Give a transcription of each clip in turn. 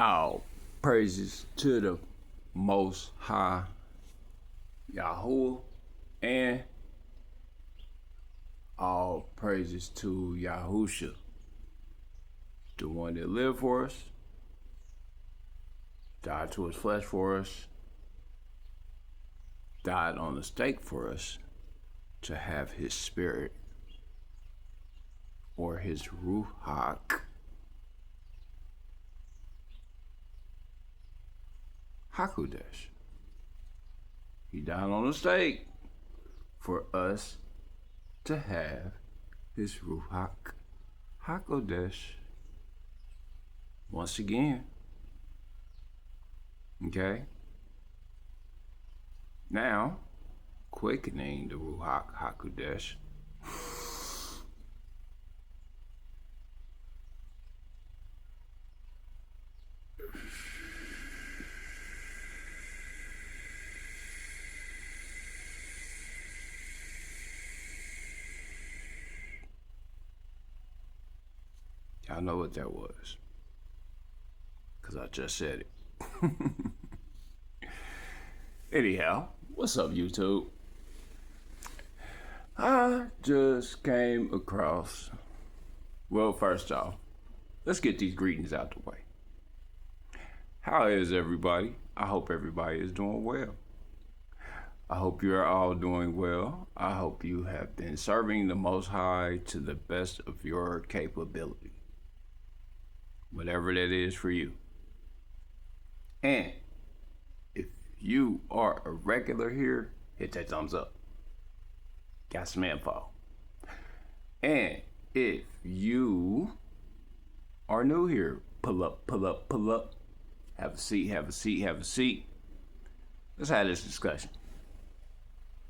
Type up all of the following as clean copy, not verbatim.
All praises to the Most High Yahuah, and all praises to Yahusha, the one that lived for us, died to his flesh for us, died on the stake for us to have his spirit or his Ruach Hakodesh. He died on the stake for us to have his Ruach Hakodesh. Once again. Okay? Now, quickening the Ruach Hakodesh. Y'all know what that was, because I just said it. Anyhow, what's up, YouTube? I just came across, well, first off, let's get these greetings out the way. How is everybody? I hope everybody is doing well. I hope you're all doing well. I hope you have been serving the Most High to the best of your capability, whatever that is for you. And if you are a regular here, hit that thumbs up. Got some info. And if you are new here, pull up, pull up, pull up. Have a seat, have a seat, have a seat. Let's have this discussion.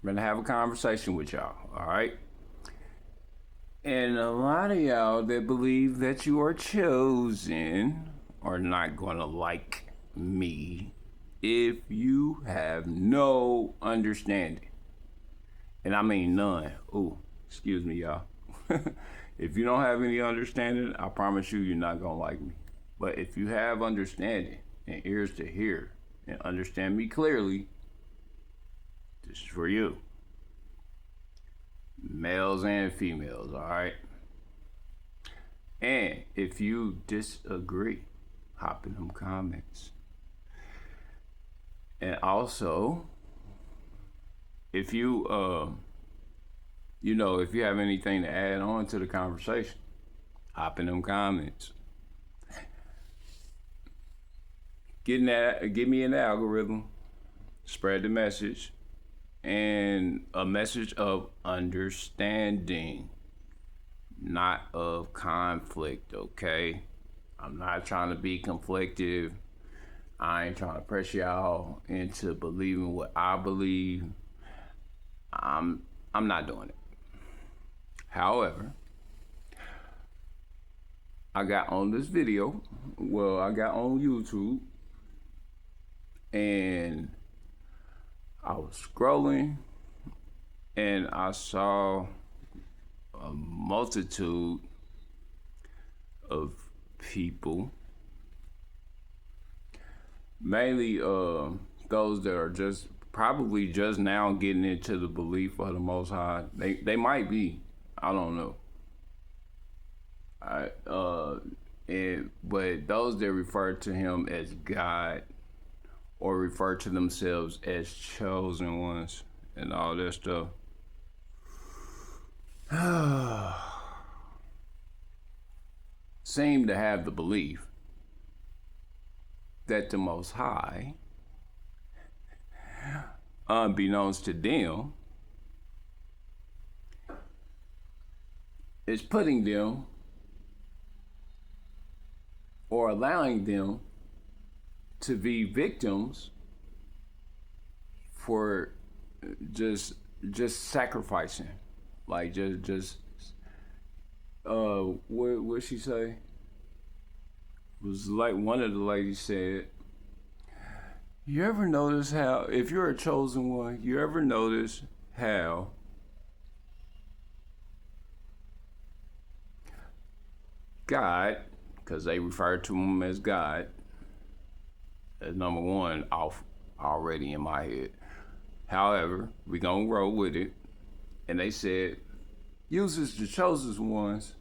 I'm gonna have a conversation with y'all, all right? And a lot of y'all that believe that you are chosen are not gonna like me if you have no understanding. And I mean none. Ooh, excuse me, y'all. If you don't have any understanding, I promise you're not gonna like me. But if you have understanding and ears to hear and understand me clearly, this is for you. Males and females, all right? And if you disagree, hop in them comments. And also, if you, if you have anything to add on to the conversation, hop in them comments. Give me an algorithm, spread the message, and a message of understanding, not of conflict, okay? I'm not trying to be conflictive. I ain't trying to press y'all into believing what I believe. I'm not doing it. However, I got on this video, I got on YouTube, and I was scrolling and I saw a multitude of people, mainly those that are probably just now getting into the belief of the Most High. They might be, I don't know. But those that refer to him as God or refer to themselves as chosen ones and all that stuff. Seem to have the belief that the Most High, unbeknownst to them, is putting them or allowing them to be victims for just sacrificing, like what she say? It was like one of the ladies said, you ever notice how, if you're a chosen one, you ever notice how God, because they refer to him as God, That's number one off already in my head. However, we gonna roll with it. And they said, uses the chosen ones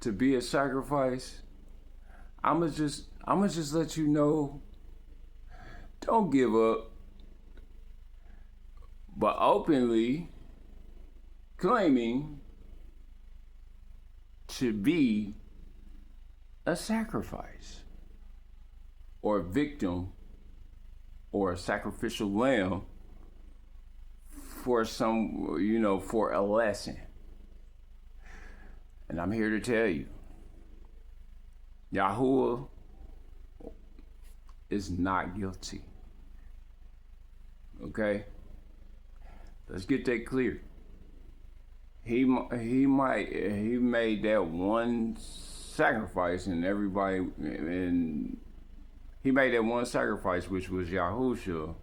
to be a sacrifice. I'ma just let you know, don't give up. But openly claiming to be a sacrifice or a victim or a sacrificial lamb for some, for a lesson. And I'm here to tell you, Yahuah is not guilty. Okay? Let's get that clear. He made that one sacrifice, and he made that one sacrifice, which was Yahushua.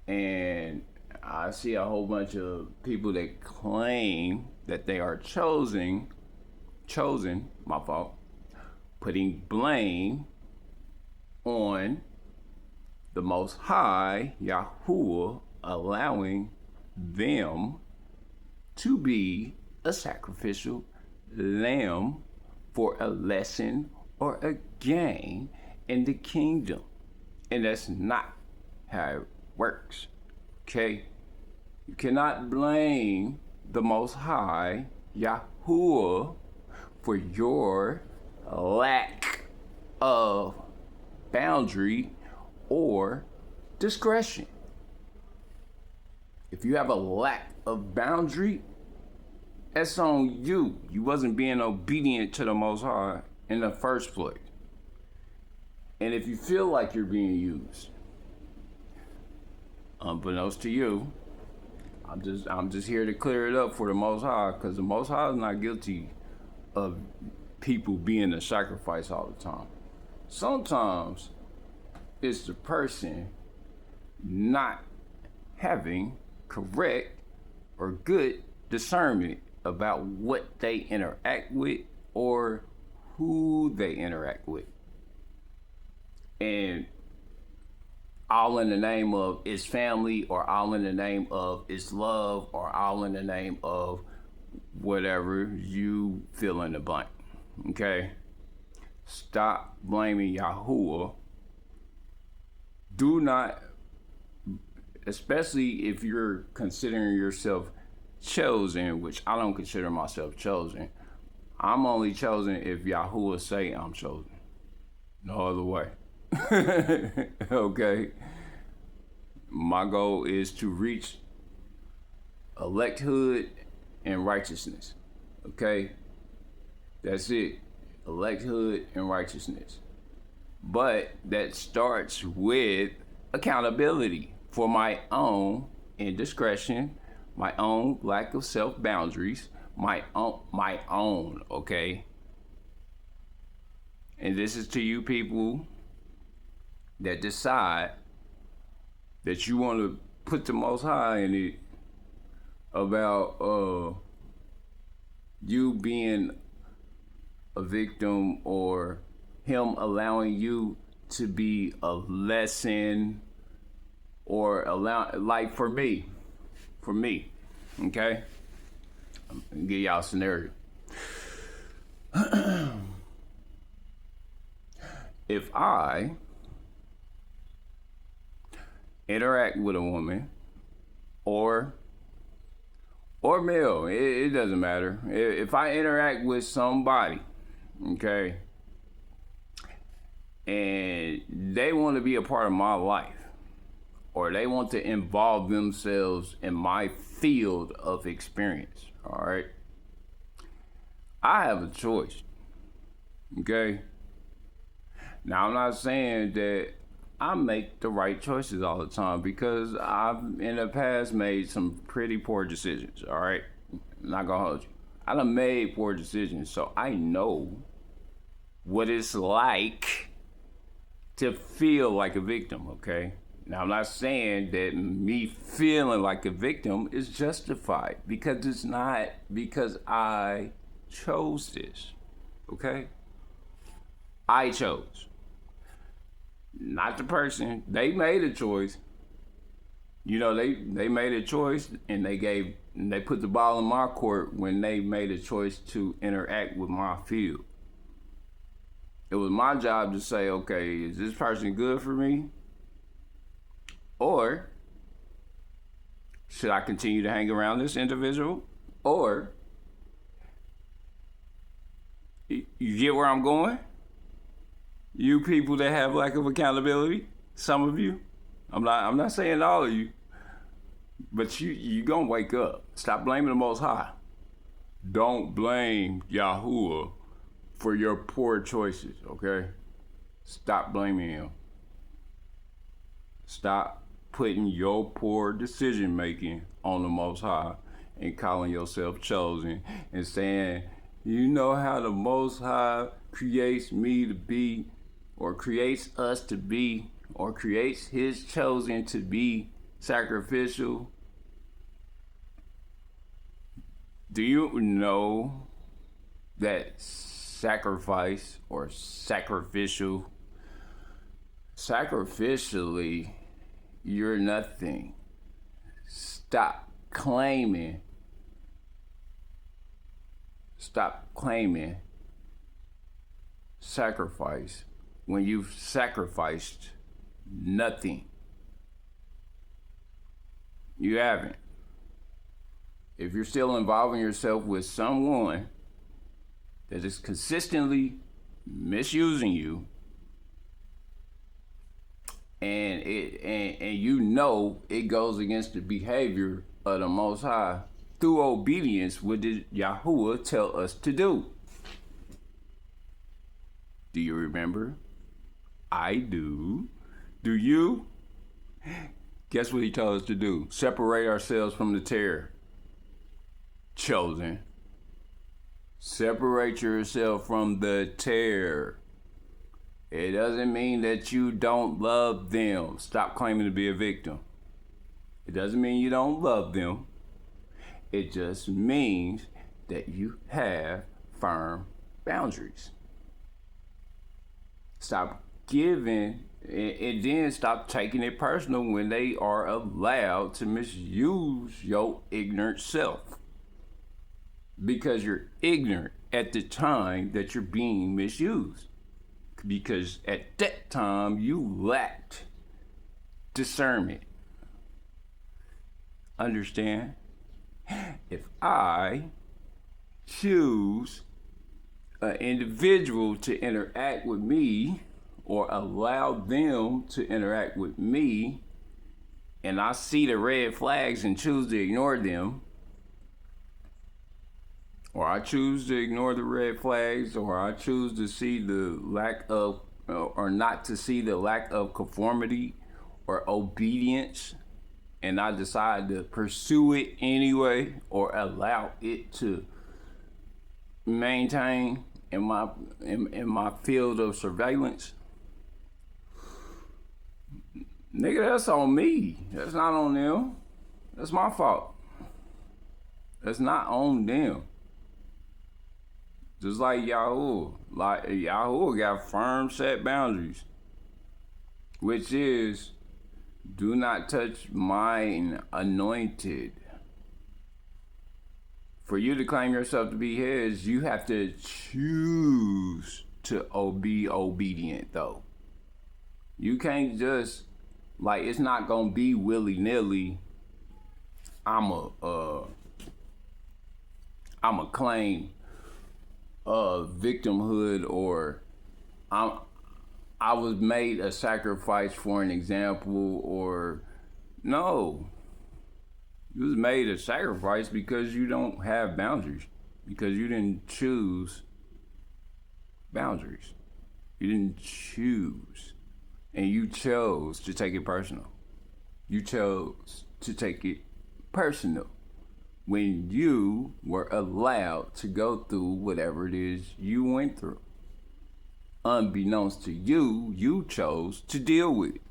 And I see a whole bunch of people that claim that they are chosen, my fault, putting blame on the Most High, Yahuah, allowing them to be a sacrificial lamb for a lesson or a gain in the kingdom. And that's not how it works. Okay? You cannot blame the Most High, Yahuah, for your lack of boundary or discretion. If you have a lack of boundary, that's on you. You wasn't being obedient to the Most High in the first place. And if you feel like you're being used, unbeknownst to you, I'm just here to clear it up for the Most High, because the Most High is not guilty of people being a sacrifice all the time. Sometimes it's the person not having correct or good discernment about what they interact with or who they interact with. And all in the name of it's family, or all in the name of it's love, or all in the name of whatever you fill in the blank. Okay? Stop blaming Yahuah. Do not, especially if you're considering yourself chosen, which I don't consider myself chosen. I'm only chosen if Yahuah say I'm chosen. No other way. Okay? My goal is to reach electhood and righteousness. Okay? That's it. Electhood and righteousness. But that starts with accountability for my own indiscretion, my own lack of self-boundaries, my own, okay? And this is to you people that decide that you want to put the Most High in it about you being a victim, or him allowing you to be a lesson, or like for me, okay? I'm gonna give y'all a scenario. If I interact with a woman or male, it doesn't matter. If I interact with somebody, okay, and they want to be a part of my life, or they want to involve themselves in my field of experience, all right, I have a choice, okay? Now, I'm not saying that I make the right choices all the time, because I've in the past made some pretty poor decisions, all right? I'm not gonna hold you. I done made poor decisions, so I know what it's like to feel like a victim, okay? Now, I'm not saying that me feeling like a victim is justified, because it's not, because I chose this, okay? I chose. not the person. They made a choice. You know, they made a choice, and they put the ball in my court when they made a choice to interact with my field. It was my job to say, okay, is this person good for me? Or should I continue to hang around this individual? Or, you get where I'm going? You people that have lack of accountability, some of you, I'm not saying all of you, but you gonna wake up. Stop blaming the Most High. Don't blame Yahuah for your poor choices, okay? Stop blaming him. Stop putting your poor decision making on the Most High and calling yourself chosen and saying, you know how the Most High creates me to be, or creates us to be, or creates his chosen to be sacrificial. Do you know that sacrifice or sacrificially, you're nothing. Stop claiming sacrifice when you've sacrificed nothing. You haven't. If you're still involving yourself with someone that is consistently misusing you, and you know it goes against the behavior of the Most High through obedience, what did Yahuah tell us to do? Do you remember? I do. Do you? Guess what he told us to do? Separate ourselves from the terror. Chosen. Separate yourself from the terror. It doesn't mean that you don't love them. Stop claiming to be a victim. It doesn't mean you don't love them. It just means that you have firm boundaries. Stop giving, and then stop taking it personal when they are allowed to misuse your ignorant self. Because you're ignorant at the time that you're being misused. Because at that time you lacked discernment. Understand? If I choose an individual to interact with me, or allow them to interact with me, and I see the red flags and choose to ignore them, or I choose to ignore the red flags, or I choose to see the lack of, or not to see the lack of conformity or obedience, and I decide to pursue it anyway, or allow it to maintain in my field of surveillance, nigga, that's on me. That's not on them. That's my fault. That's not on them. Just like Yahuah. Like Yahuah got firm set boundaries, which is, do not touch mine anointed. For you to claim yourself to be his, you have to choose to be obedient, though. You can't just, like, it's not gonna be willy-nilly. I'ma claim victimhood, or I was made a sacrifice for an example, or no. You was made a sacrifice because you don't have boundaries, because you didn't choose boundaries. You didn't choose, and you chose to take it personal. You chose to take it personal when you were allowed to go through whatever it is you went through. Unbeknownst to you, you chose to deal with it.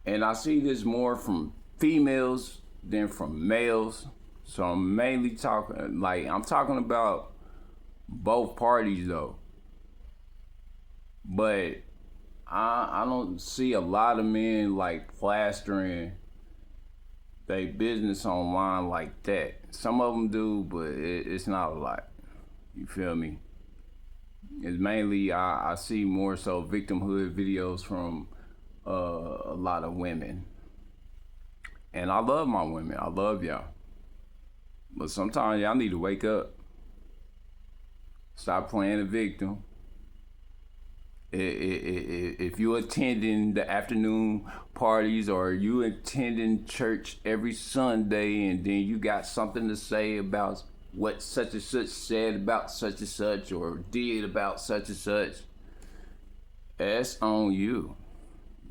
And I see this more from females than from males. So I'm mainly talking about both parties though. But I don't see a lot of men like plastering they business online like that. Some of them do, but it's not a lot. You feel me? It's mainly I see more so victimhood videos from a lot of women, and I love my women. I love y'all, but sometimes y'all need to wake up. Stop playing the victim. If you attending the afternoon parties or you attending church every Sunday and then you got something to say about what such and such said about such and such or did about such and such, that's on you.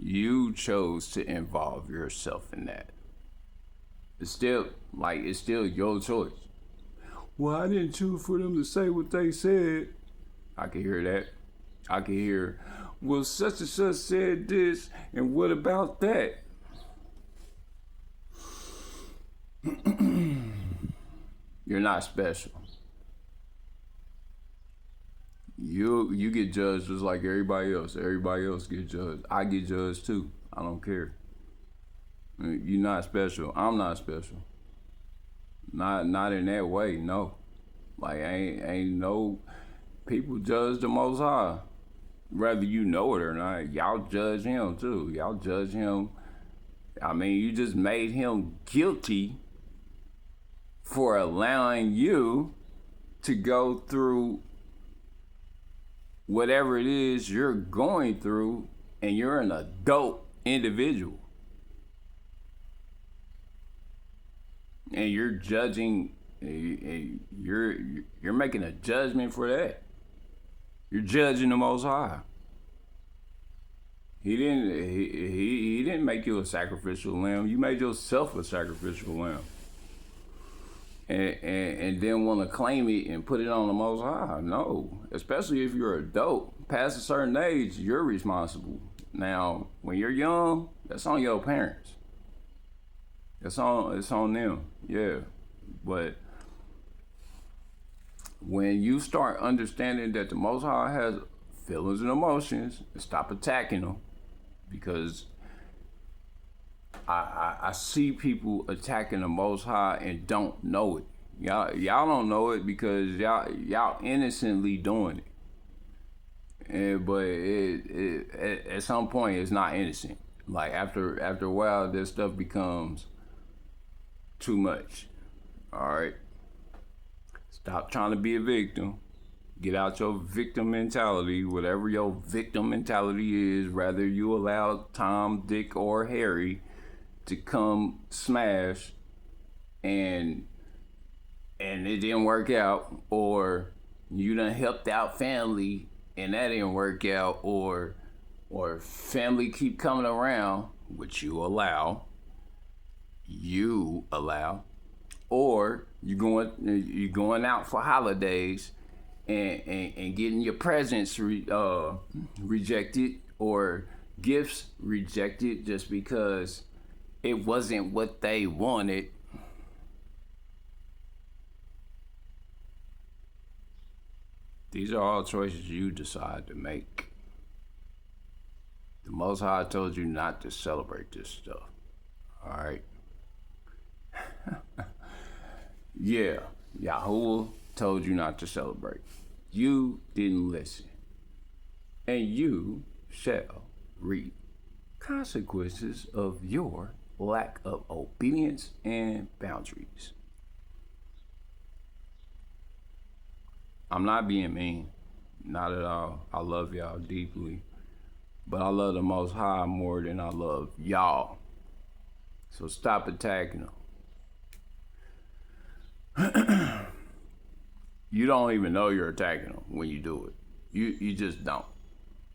You chose to involve yourself in that. It's still your choice. Well, I didn't choose for them to say what they said. I can hear that. I can hear, well, such and such said this, and what about that? You're not special. You get judged just like everybody else. Everybody else get judged. I get judged too. I don't care. You're not special. I'm not special. Not in that way. No. Like ain't no people judge the Most High. Whether you know it or not, y'all judge him too. Y'all judge him. I mean, you just made him guilty for allowing you to go through whatever it is you're going through, and you're an adult individual. And you're judging, you're making a judgment for that. You're judging the Most High. He didn't make you a sacrificial lamb. You made yourself a sacrificial lamb. And then want to claim it and put it on the Most High. No, especially if you're an adult. Past a certain age, you're responsible. Now, when you're young, that's on your parents. It's on them. Yeah, but when you start understanding that the Most High has feelings and emotions, stop attacking them, because I see people attacking the Most High and don't know it. Y'all don't know it because y'all innocently doing it. But at some point it's not innocent. Like after a while, this stuff becomes too much. All right. Stop trying to be a victim. Get out your victim mentality, whatever your victim mentality is. Rather you allow Tom, Dick, or Harry to come smash and it didn't work out, or you done helped out family and that didn't work out, or family keep coming around, which you allow, or you going out for holidays and getting your presents rejected or gifts rejected just because it wasn't what they wanted. These are all choices you decide to make. The Most High told you not to celebrate this stuff. All right. Yeah, Yahuah told you not to celebrate. You didn't listen. And you shall reap consequences of your lack of obedience and boundaries. I'm not being mean. Not at all. I love y'all deeply. But I love the Most High more than I love y'all. So stop attacking them. You don't even know you're attacking them when you do it. You just don't.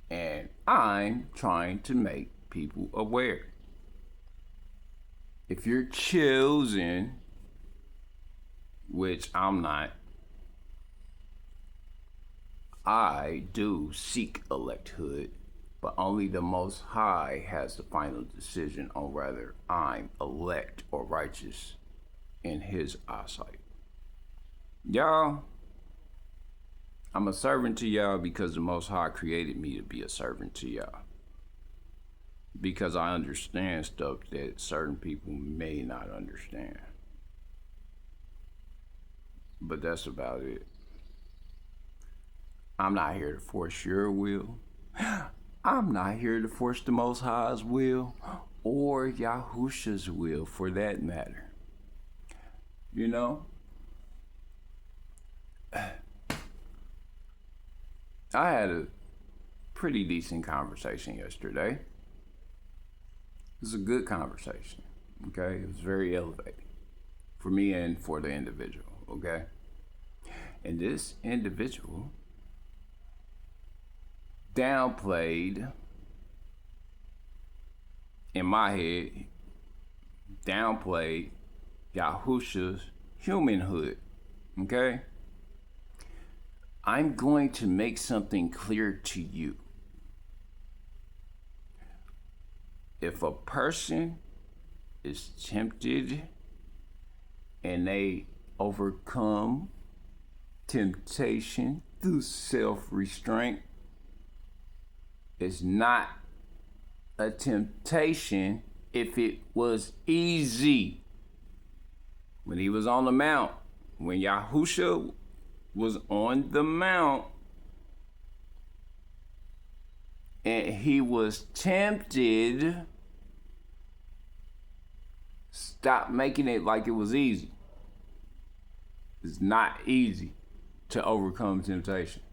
And I'm trying to make people aware. If you're chosen, which I'm not, I do seek electhood, but only the Most High has the final decision on whether I'm elect or righteous in his eyesight. Y'all, I'm a servant to y'all because the Most High created me to be a servant to y'all. because I understand stuff that certain people may not understand. But that's about it. I'm not here to force your will. I'm not here to force the Most High's will or Yahusha's will for that matter. You know? I had a pretty decent conversation yesterday. It was a good conversation, okay? It was very elevating for me and for the individual, okay? And this individual downplayed, in my head, downplayed Yahusha's humanhood, okay? I'm going to make something clear to you. If a person is tempted and they overcome temptation through self-restraint, it's not a temptation if it was easy. When he was on the mount, when Yahusha was on the mount and he was tempted, stop making it like it was easy. It's not easy to overcome temptation.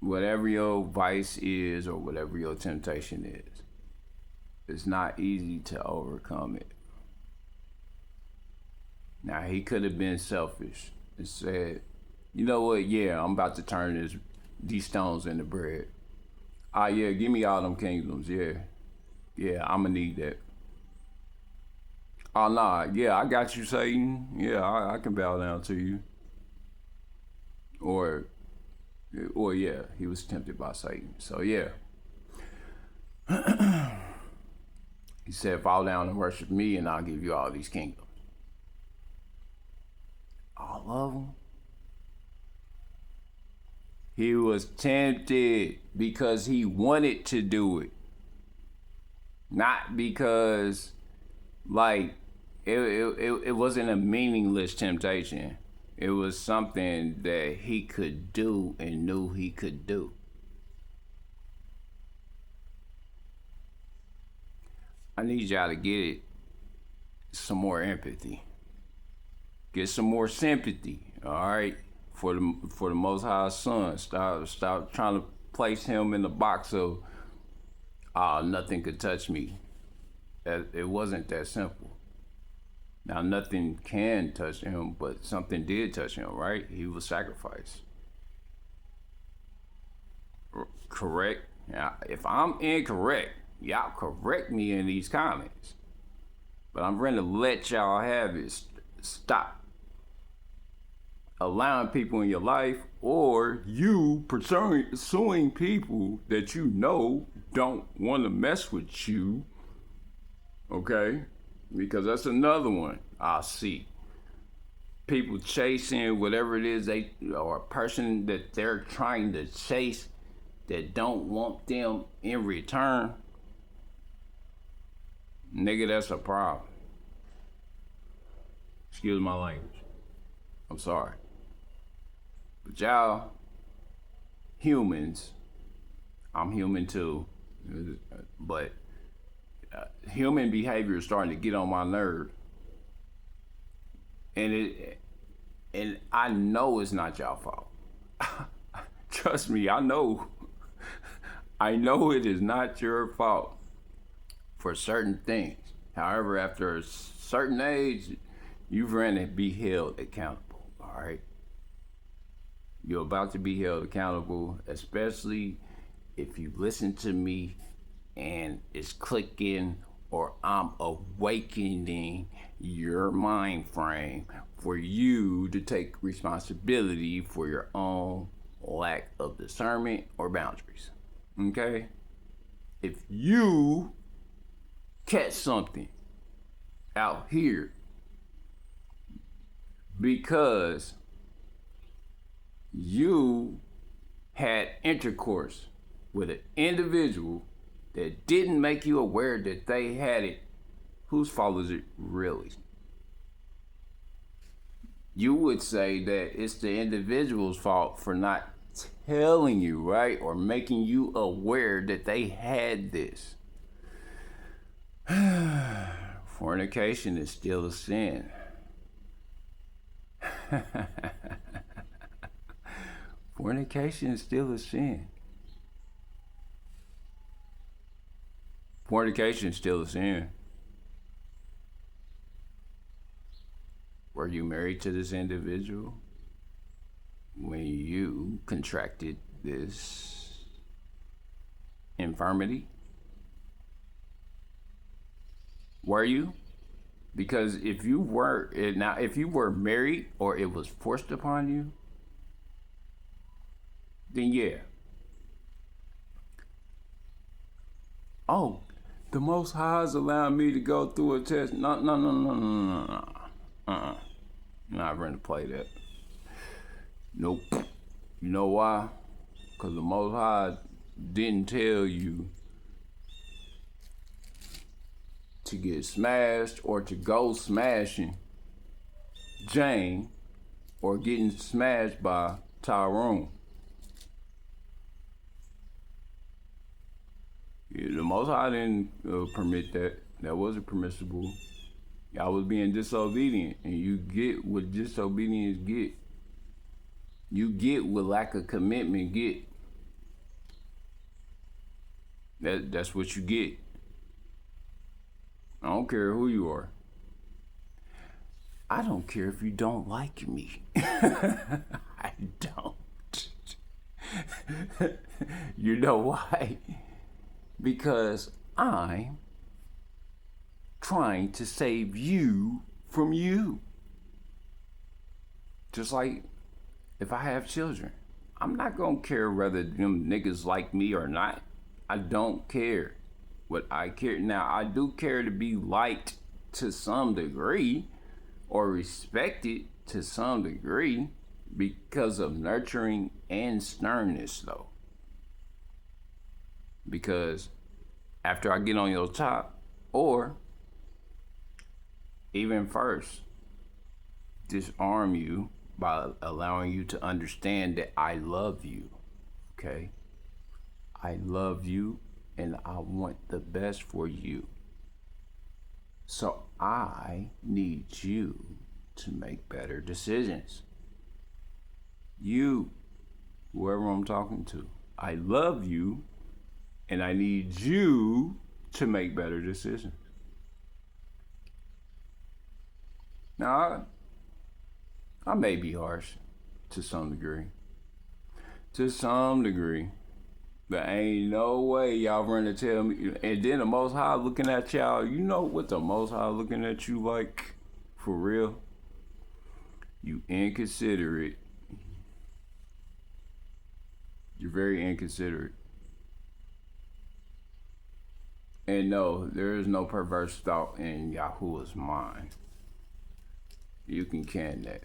Whatever your vice is or whatever your temptation is, it's not easy to overcome it. Now, he could have been selfish and said, you know what, yeah, I'm about to turn these stones into bread. Yeah, give me all them kingdoms, yeah. Yeah, I'm gonna need that. Oh, nah, yeah, I got you, Satan. Yeah, I can bow down to you. Or yeah, he was tempted by Satan. So, yeah. He said, fall down and worship me and I'll give you all these kingdoms. All of them. He was tempted because he wanted to do it. Not because, like, it wasn't a meaningless temptation. It was something that he could do and knew he could do. I need y'all to get some more empathy. Get some more sympathy, all right? For the Most High Son. Stop trying to place him in the box of, nothing could touch me. It wasn't that simple. Now, nothing can touch him, but something did touch him, right? He was sacrificed. Correct? Now, if I'm incorrect, y'all correct me in these comments. But I'm going to let y'all have it. Stop allowing people in your life or you pursuing people that you know don't want to mess with you, okay? Because that's another one I see. People chasing whatever it is or a person that they're trying to chase that don't want them in return. Nigga, that's a problem. Excuse my language. I'm sorry. But y'all, humans, I'm human too, but human behavior is starting to get on my nerve. And I know it's not y'all fault. Trust me, I know. I know it is not your fault for certain things. However, after a certain age, you've ran to be held accountable, all right? You're about to be held accountable, especially if you listen to me and it's clicking or I'm awakening your mind frame for you to take responsibility for your own lack of discernment or boundaries, okay? If you catch something out here because you had intercourse with an individual that didn't make you aware that they had it, whose fault is it really? You would say that it's the individual's fault for not telling you, right? Or making you aware that they had this. Fornication is still a sin. Fornication is still a sin. Fornication is still a sin. Were you married to this individual when you contracted this infirmity? Were you? Because if you were married or it was forced upon you, then yeah. Oh, the Most High is allowing me to go through a test. No. Not going to play that. Nope. You know why? Because the Most High didn't tell you to get smashed or to go smashing Jane or getting smashed by Tyrone. Yeah, the Most High didn't permit that. That wasn't permissible. Y'all was being disobedient, and you get what disobedience get. You get what lack of commitment get. That's what you get. I don't care who you are. I don't care if you don't like me. I don't. You know why? Because I'm trying to save you from you. Just like if I have children, I'm not gonna care whether them niggas like me or not. I don't care. What I care now, I do care to be liked to some degree or respected to some degree because of nurturing and sternness, though. Because after I get on your top, or even first, disarm you by allowing you to understand that I love you, okay? I love you and I want the best for you. So I need you to make better decisions. You, whoever I'm talking to, I love you and I need you to make better decisions. Now, I may be harsh to some degree. But ain't no way y'all run to tell me. And then the Most High looking at y'all. You know what the Most High looking at you like? For real? You inconsiderate. You're very inconsiderate. And no, there is no perverse thought in Yahuah's mind. You can that.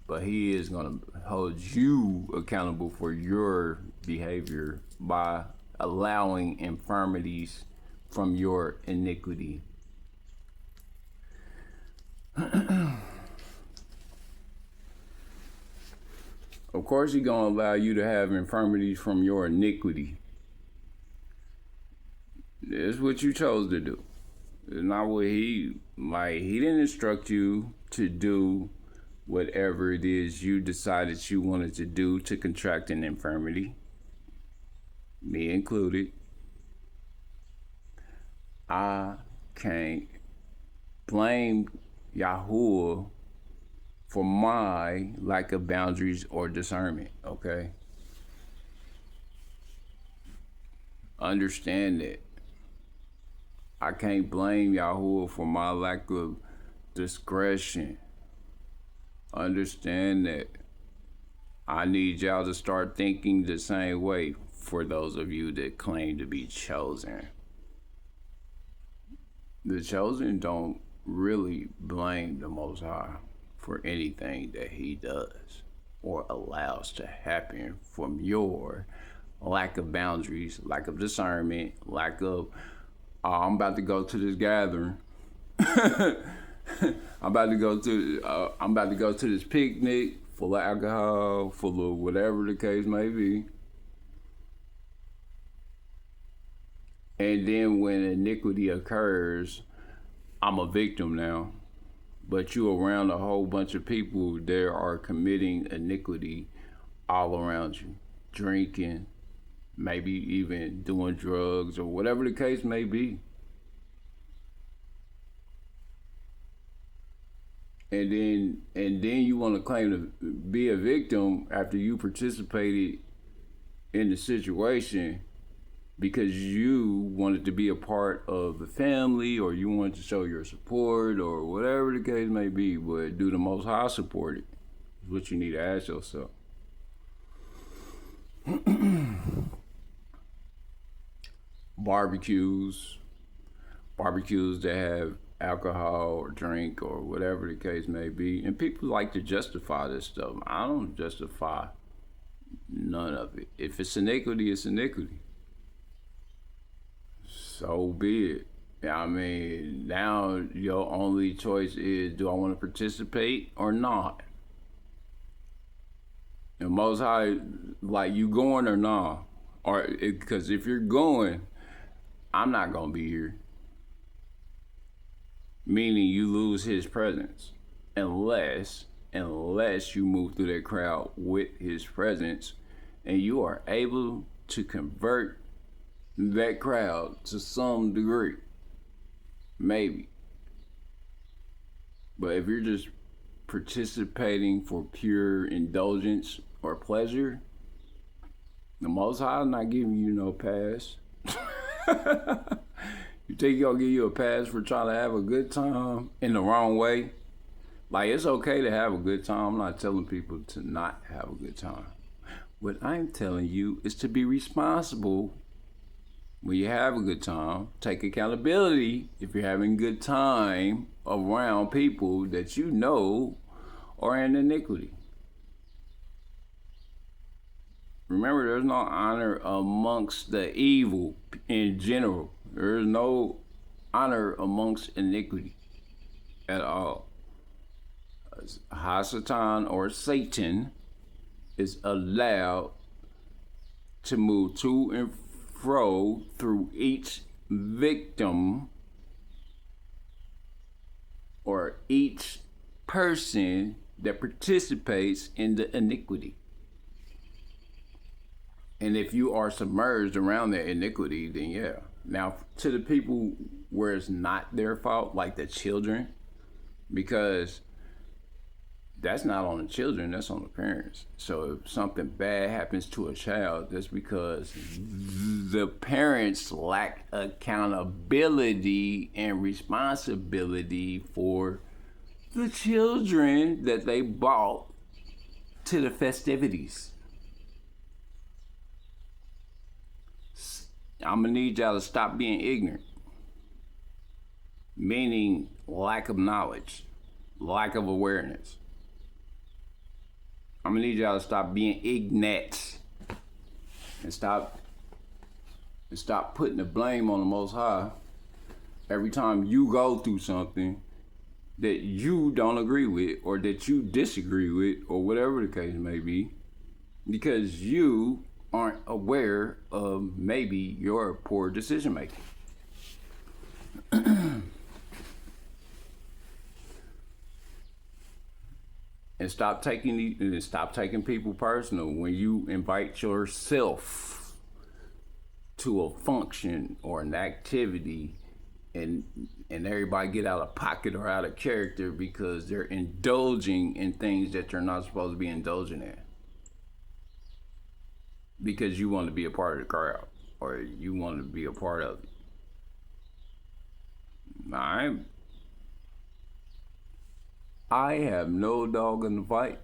But he is going to hold you accountable for your behavior by allowing infirmities from your iniquity. Of course, he's going to allow you to have infirmities from your iniquity. It's what you chose to do. It's not what he didn't instruct you to do whatever it is you decided you wanted to do to contract an infirmity, me included. I can't blame Yahuah for my lack of boundaries or discernment, okay? Understand that. I can't blame Yahuah for my lack of discretion. Understand that. I need y'all to start thinking the same way for those of you that claim to be chosen. The chosen don't really blame the Most High for anything that he does or allows to happen from your lack of boundaries, lack of discernment, lack of, I'm about to go to this gathering. I'm about to go to this picnic full of alcohol, full of whatever the case may be. And then when iniquity occurs, I'm a victim now. But you around a whole bunch of people that are committing iniquity all around you. Drinking, maybe even doing drugs or whatever the case may be. And then you want to claim to be a victim after you participated in the situation because you wanted to be a part of the family or you wanted to show your support or whatever the case may be. But do the Most High support it? Is what you need to ask yourself. Barbecues that have alcohol or drink or whatever the case may be, and people like to justify this stuff. I don't justify none of it. If it's iniquity, it's iniquity. So be it. I mean, now your only choice is, do I want to participate or not? And Most High, like, you going or not? Or because if you're going, I'm not gonna be here. Meaning you lose his presence unless you move through that crowd with his presence and you are able to convert that crowd to some degree. Maybe. But if you're just participating for pure indulgence or pleasure, the Most High is not giving you no pass. You think he'll give you a pass for trying to have a good time in the wrong way? Like, it's okay to have a good time. I'm not telling people to not have a good time. What I'm telling you is to be responsible when you have a good time. Take accountability if you're having a good time around people that you know are in iniquity. Remember, there's no honor amongst the evil in general. There is no honor amongst iniquity at all. Hasatan or Satan is allowed to move to and fro through each victim or each person that participates in the iniquity. And if you are submerged around that iniquity, then yeah. Now, to the people where it's not their fault, like the children, because that's not on the children, that's on the parents. So if something bad happens to a child, that's because the parents lack accountability and responsibility for the children that they brought to the festivities. I'm gonna need y'all to stop being ignorant. Meaning lack of knowledge, lack of awareness. I'm gonna need y'all to stop being ignorant and stop putting the blame on the Most High every time you go through something that you don't agree with or that you disagree with or whatever the case may be, because you aren't aware of maybe your poor decision making. And stop taking people personal when you invite yourself to a function or an activity and everybody get out of pocket or out of character because they're indulging in things that they're not supposed to be indulging in. Because you want to be a part of the crowd or you want to be a part of it. I have no dog in the fight,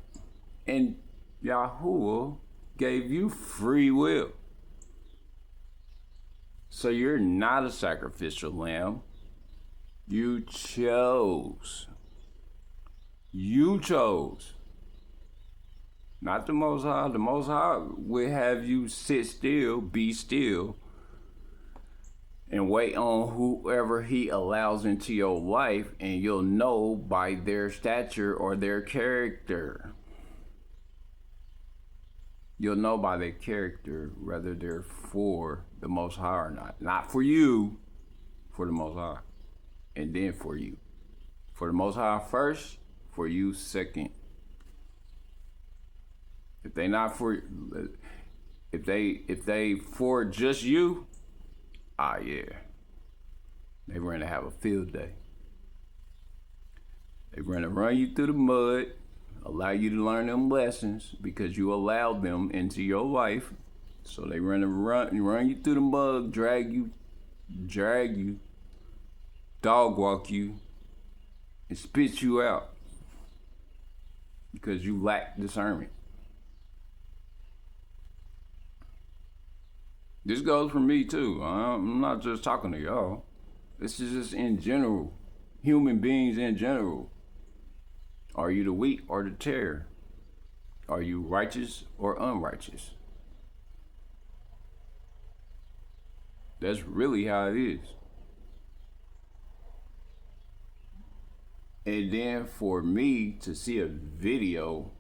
and Yahuah gave you free will. So you're not a sacrificial lamb. You chose. Not the Most High. The Most High will have you sit still, be still, and wait on whoever he allows into your life, and you'll know by their stature or their character. You'll know by their character whether they're for the Most High or not. Not for you, for the Most High. And then for you. For the Most High first, for you second. If they not for, if they for just you, yeah, they're going to have a field day. They're going to run you through the mud, allow you to learn them lessons because you allowed them into your life. So they run you through the mud, drag you, dog walk you, and spit you out because you lack discernment. This goes for me too. I'm not just talking to y'all. This is just in general. Human beings in general. Are you the wheat or the tare? Are you righteous or unrighteous? That's really how it is. And then for me to see a video,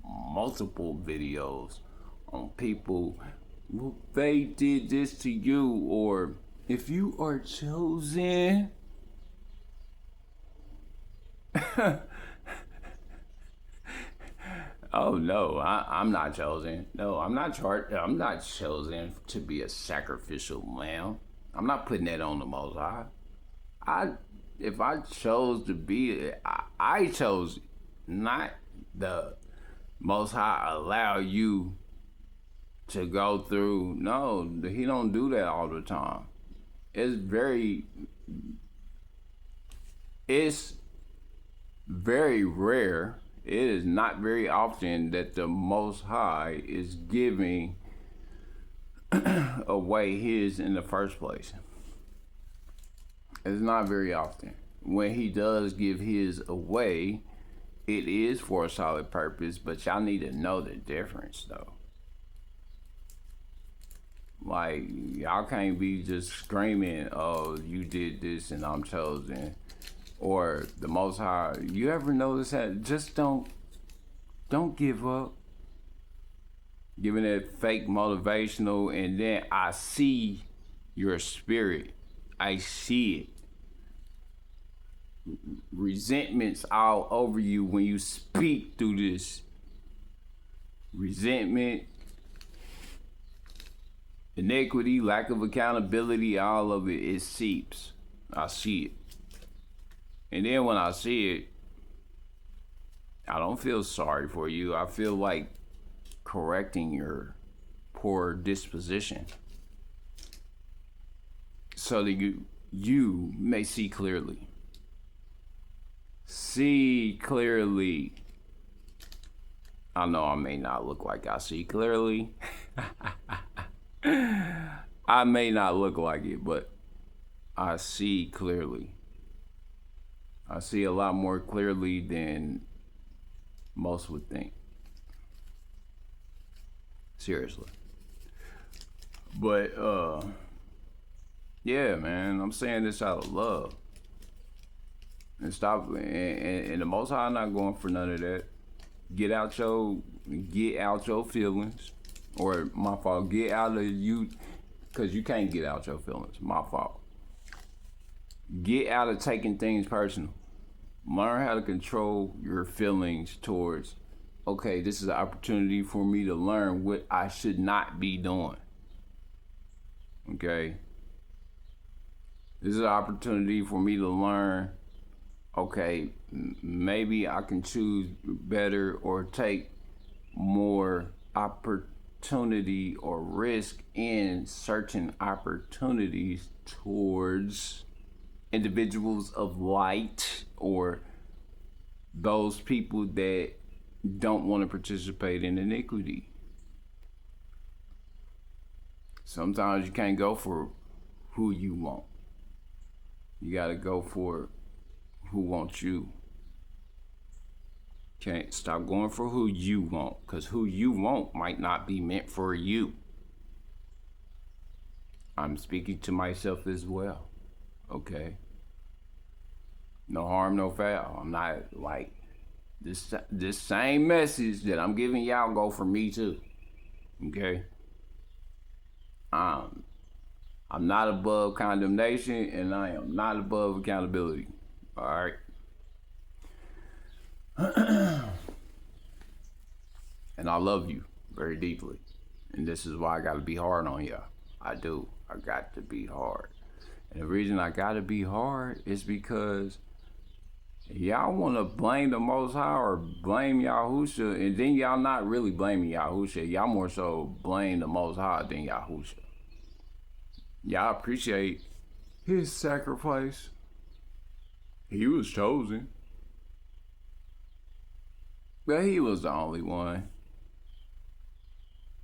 multiple videos on people, well, they did this to you, or if you are chosen, oh no, I'm not chosen. No, I'm not chosen to be a sacrificial lamb. I'm not putting that on the Most High. If I chose to be, I chose, not the Most High allow you to go through. No, he don't do that all the time. It's very rare. It is not very often that the Most High is giving away his in the first place. It's not very often. When he does give his away, it is for a solid purpose, but y'all need to know the difference though. Like, y'all can't be just screaming, oh, you did this and I'm chosen. Or the Most High. You ever notice that? Just don't give up. Giving it fake motivational, and then I see your spirit. I see it. Resentment's all over you when you speak through this. Resentment, iniquity, lack of accountability, all of it seeps. I see it. And then when I see it, I don't feel sorry for you. I feel like correcting your poor disposition so that you may see clearly. See clearly. I know I may not look like I see clearly. I may not look like it, but I see clearly. I see a lot more clearly than most would think. Seriously. But yeah, man, I'm saying this out of love. And stop, and the Most High not going for none of that. Get out your feelings. Or my fault, get out of you, because you can't get out your feelings. My fault. Get out of taking things personal. Learn how to control your feelings towards, okay, this is an opportunity for me to learn what I should not be doing. Okay? This is an opportunity for me to learn, okay, maybe I can choose better or take more opportunity or risk in certain opportunities towards individuals of light or those people that don't want to participate in iniquity. Sometimes you can't go for who you want. You gotta go for who wants you. Can't stop going for who you want, because who you want might not be meant for you. I'm speaking to myself as well. Okay. No harm, no foul. I'm not like this same message that I'm giving y'all go for me too. Okay. Um, I'm not above condemnation, and I am not above accountability. All right. And I love you very deeply. And this is why I gotta be hard on y'all. I do. I got to be hard. And the reason I gotta be hard is because y'all wanna blame the Most High or blame Yahusha, and then y'all not really blaming Yahusha. Y'all more so blame the Most High than Yahusha. Y'all appreciate his sacrifice. He was chosen. But he was the only one.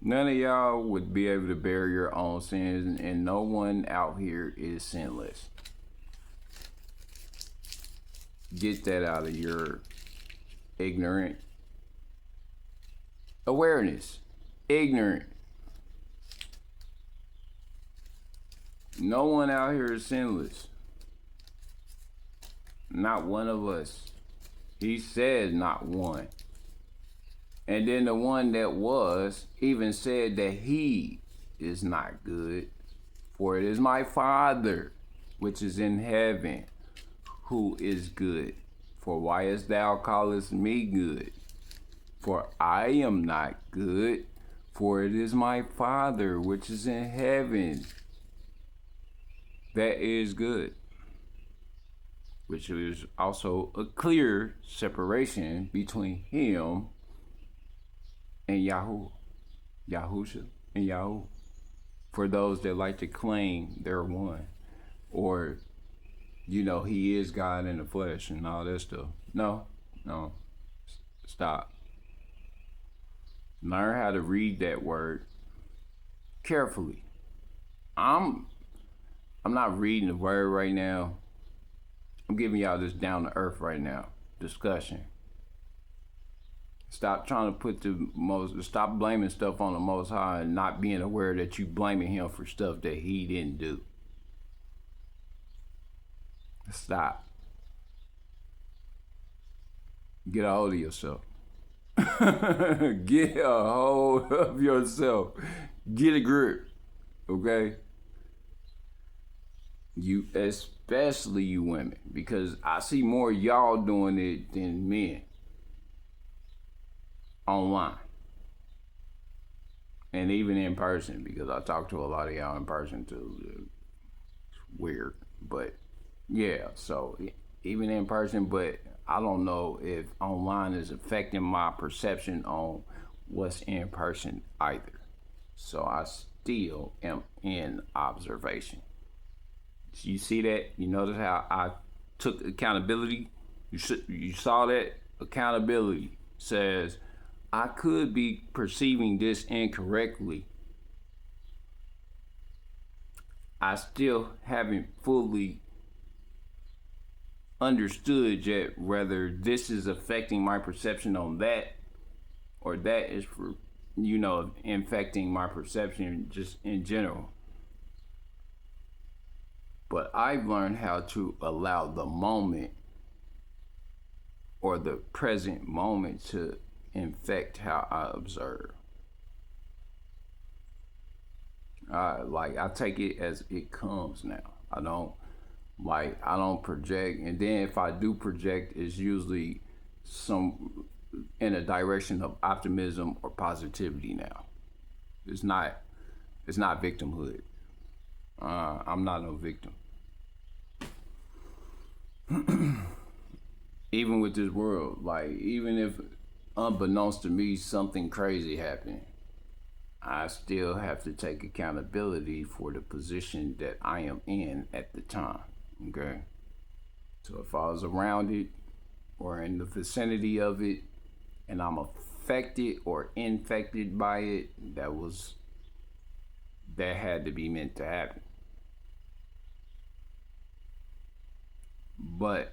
None of y'all would be able to bear your own sins, and no one out here is sinless. Get that out of your ignorant awareness. Ignorant. No one out here is sinless. Not one of us. He said not one. And then the one that was even said that he is not good. For it is my Father, which is in heaven, who is good. For why hast thou callest me good? For I am not good, for it is my Father, which is in heaven, that is good. Which is also a clear separation between him and Yahuah, Yahusha, and Yahuah. For those that like to claim they're one, or he is God in the flesh and all that stuff. No, stop. Learn how to read that word carefully. I'm not reading the word right now. I'm giving y'all this down to earth right now discussion. Stop trying to stop blaming stuff on the Most High and not being aware that you blaming him for stuff that he didn't do. Stop. Get a hold of yourself. Get a hold of yourself. Get a grip. Okay? You, especially you women, because I see more y'all doing it than men online. And even in person, because I talk to a lot of y'all in person too. It's weird, but yeah, so even in person, but I don't know if online is affecting my perception on what's in person either. So I still am in observation. You see that? You notice how I took accountability? You saw that? Accountability says, I could be perceiving this incorrectly. I still haven't fully understood yet whether this is affecting my perception on that, or that is for, infecting my perception just in general. But I've learned how to allow the moment or the present moment to infect how I observe. I take it as it comes now. I don't project, and then if I do project, it's usually some in a direction of optimism or positivity now. It's not victimhood. I'm not no victim. Even with this world, even if unbeknownst to me something crazy happened, I still have to take accountability for the position that I am in at the time. Okay? So if I was around it or in the vicinity of it and I'm affected or infected by it, that had to be meant to happen. But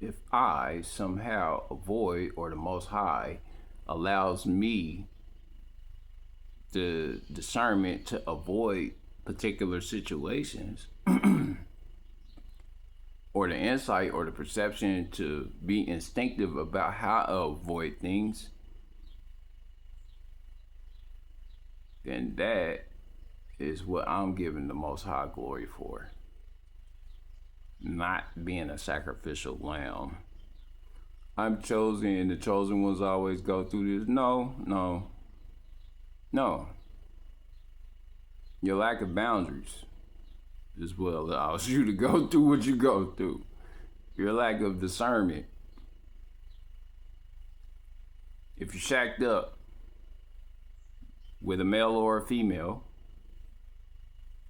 if I somehow avoid, or the Most High allows me the discernment to avoid particular situations, or the insight or the perception to be instinctive about how to avoid things, then that is what I'm giving the Most High glory for. Not being a sacrificial lamb. I'm chosen and the chosen ones always go through this. No. Your lack of boundaries is what allows you to go through what you go through. Your lack of discernment. If you're shacked up with a male or a female,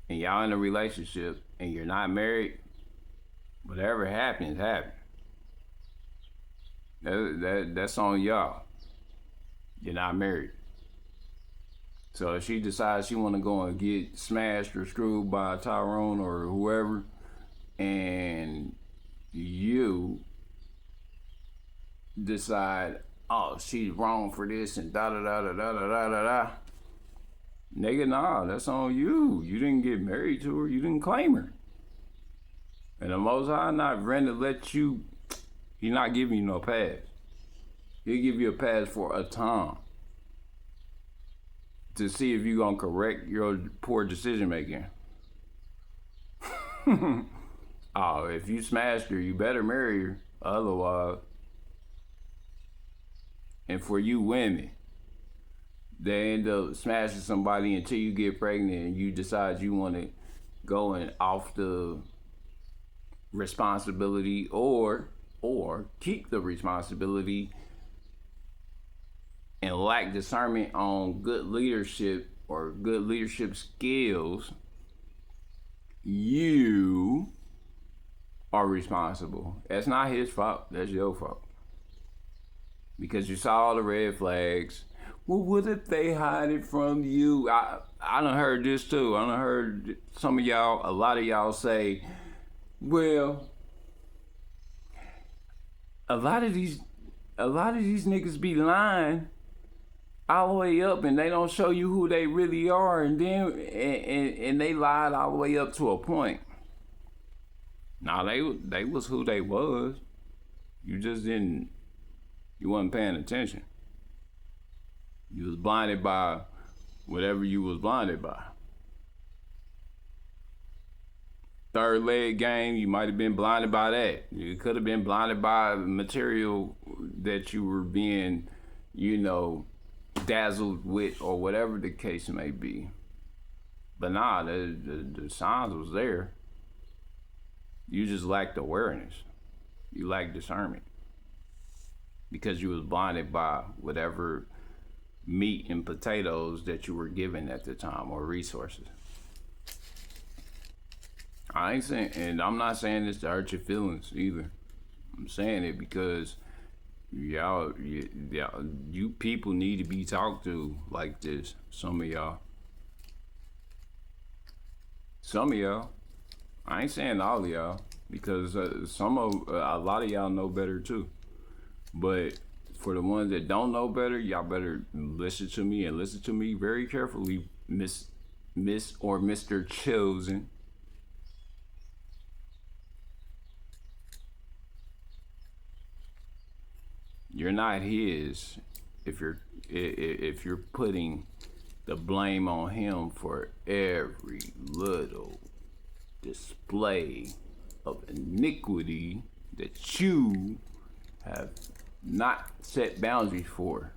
and y'all in a relationship, and you're not married, whatever happens, happens. That's on y'all. You're not married. So if she decides she want to go and get smashed or screwed by Tyrone or whoever, and you decide, oh, she's wrong for this and da da da da da da da da, nigga, nah, that's on you. You didn't get married to her. You didn't claim her. And the Most High not ready to let you. He's not giving you no pass. He'll give you a pass for a time to see if you're gonna correct your poor decision making. Oh, if you smashed her, you better marry her. Otherwise, and for you women, they end up smashing somebody until you get pregnant and you decide you want to go and off the responsibility, or keep the responsibility and lack discernment on good leadership or good leadership skills. You are responsible. That's not his fault. That's your fault. Because you saw all the red flags. Well, what if they hide it from you? I done heard this too. I done heard some of y'all, a lot of y'all say, well, a lot of these niggas be lying all the way up, and they don't show you who they really are, and then and they lied all the way up to a point. Nah, they was who they was. You just didn't. You wasn't paying attention. You was blinded by whatever you was blinded by. Third leg game, you might have been blinded by that. You could have been blinded by material that you were being, dazzled with, or whatever the case may be. But nah, the signs was there. You just lacked awareness. You lacked discernment. Because you was blinded by whatever meat and potatoes that you were given at the time, or resources. I ain't saying, and I'm not saying this to hurt your feelings either. I'm saying it because you people need to be talked to like this. Some of y'all. I ain't saying all of y'all, because a lot of y'all know better too. But for the ones that don't know better, y'all better listen to me, and listen to me very carefully, Miss or Mr. Chosen. You're not his if you're putting the blame on him for every little display of iniquity that you have not set boundaries for.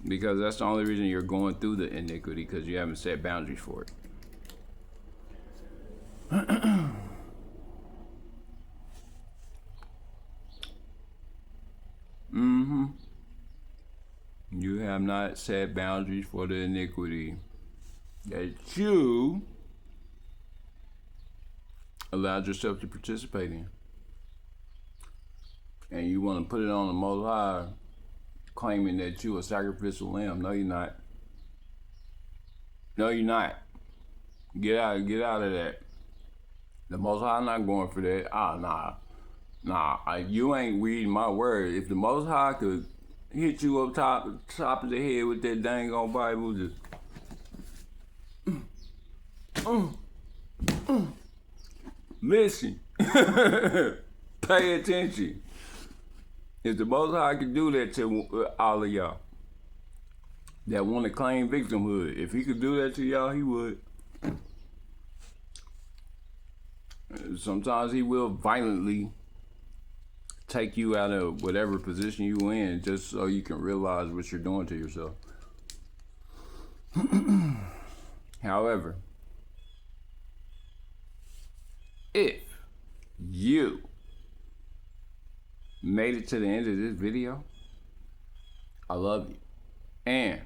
Because that's the only reason you're going through the iniquity, because you haven't set boundaries for it. You have not set boundaries for the iniquity that you allowed yourself to participate in. And you want to put it on the Most High, claiming that you a sacrificial lamb. No, you're not. No, you're not. Get out of that. The Most High not going for that. Nah. You ain't reading my word. If the Most High could hit you up top of the head with that dang old Bible, just listen, pay attention. If the Most High could do that to all of y'all that want to claim victimhood, if he could do that to y'all, he would. Sometimes he will violently take you out of whatever position you in just so you can realize what you're doing to yourself. However, if you made it to the end of this video, I love you. And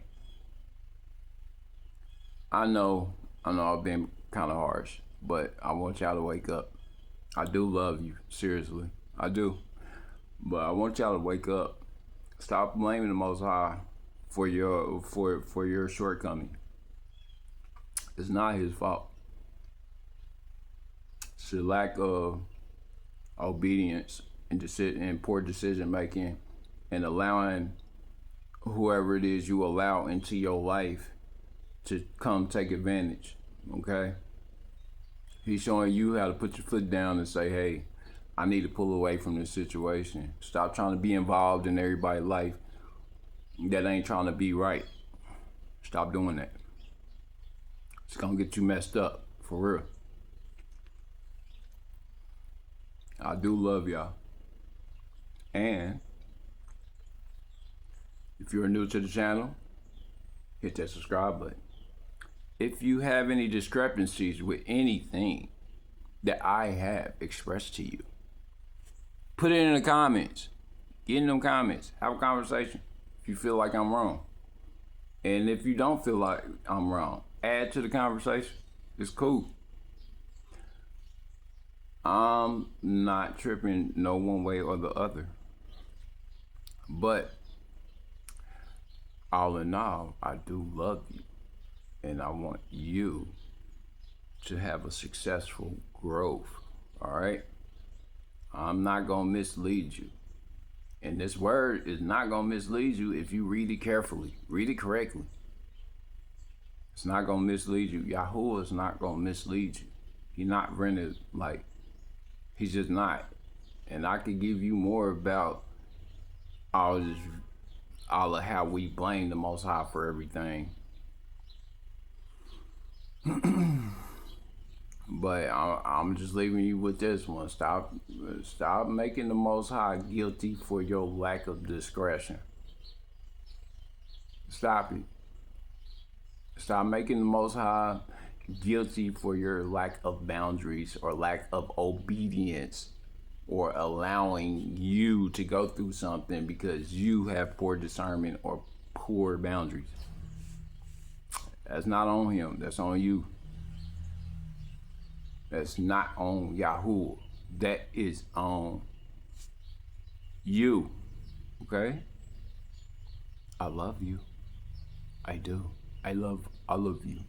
I know I've been kind of harsh, but I want y'all to wake up. I do love you, seriously. I do. But I want y'all to wake up. Stop blaming the Most High for your shortcoming. It's not his fault. It's the lack of obedience and poor decision making, and allowing whoever it is you allow into your life to come take advantage. Okay? He's showing you how to put your foot down and say, hey, I need to pull away from this situation. Stop trying to be involved in everybody's life that ain't trying to be right. Stop doing that. It's gonna get you messed up, for real. I do love y'all. And if you're new to the channel, hit that subscribe button. If you have any discrepancies with anything that I have expressed to you, put it in the comments. Get in them comments. Have a conversation if you feel like I'm wrong. And if you don't feel like I'm wrong, add to the conversation. It's cool. I'm not tripping no one way or the other. But all in all, I do love you. And I want you to have a successful growth. All right? I'm not going to mislead you. And this word is not going to mislead you if you read it carefully. Read it correctly. It's not going to mislead you. Yahuah is not going to mislead you. He's not rented, like, he's just not. And I could give you more about all of how we blame the Most High for everything. But I'm just leaving you with this one. Stop making the Most High guilty for your lack of discretion. Stop it. Stop making the Most High guilty for your lack of boundaries or lack of obedience, or allowing you to go through something because you have poor discernment or poor boundaries. That's not on him. That's on you. That's not on Yahuah. That is on you. Okay? I love you. I do. I love all of you.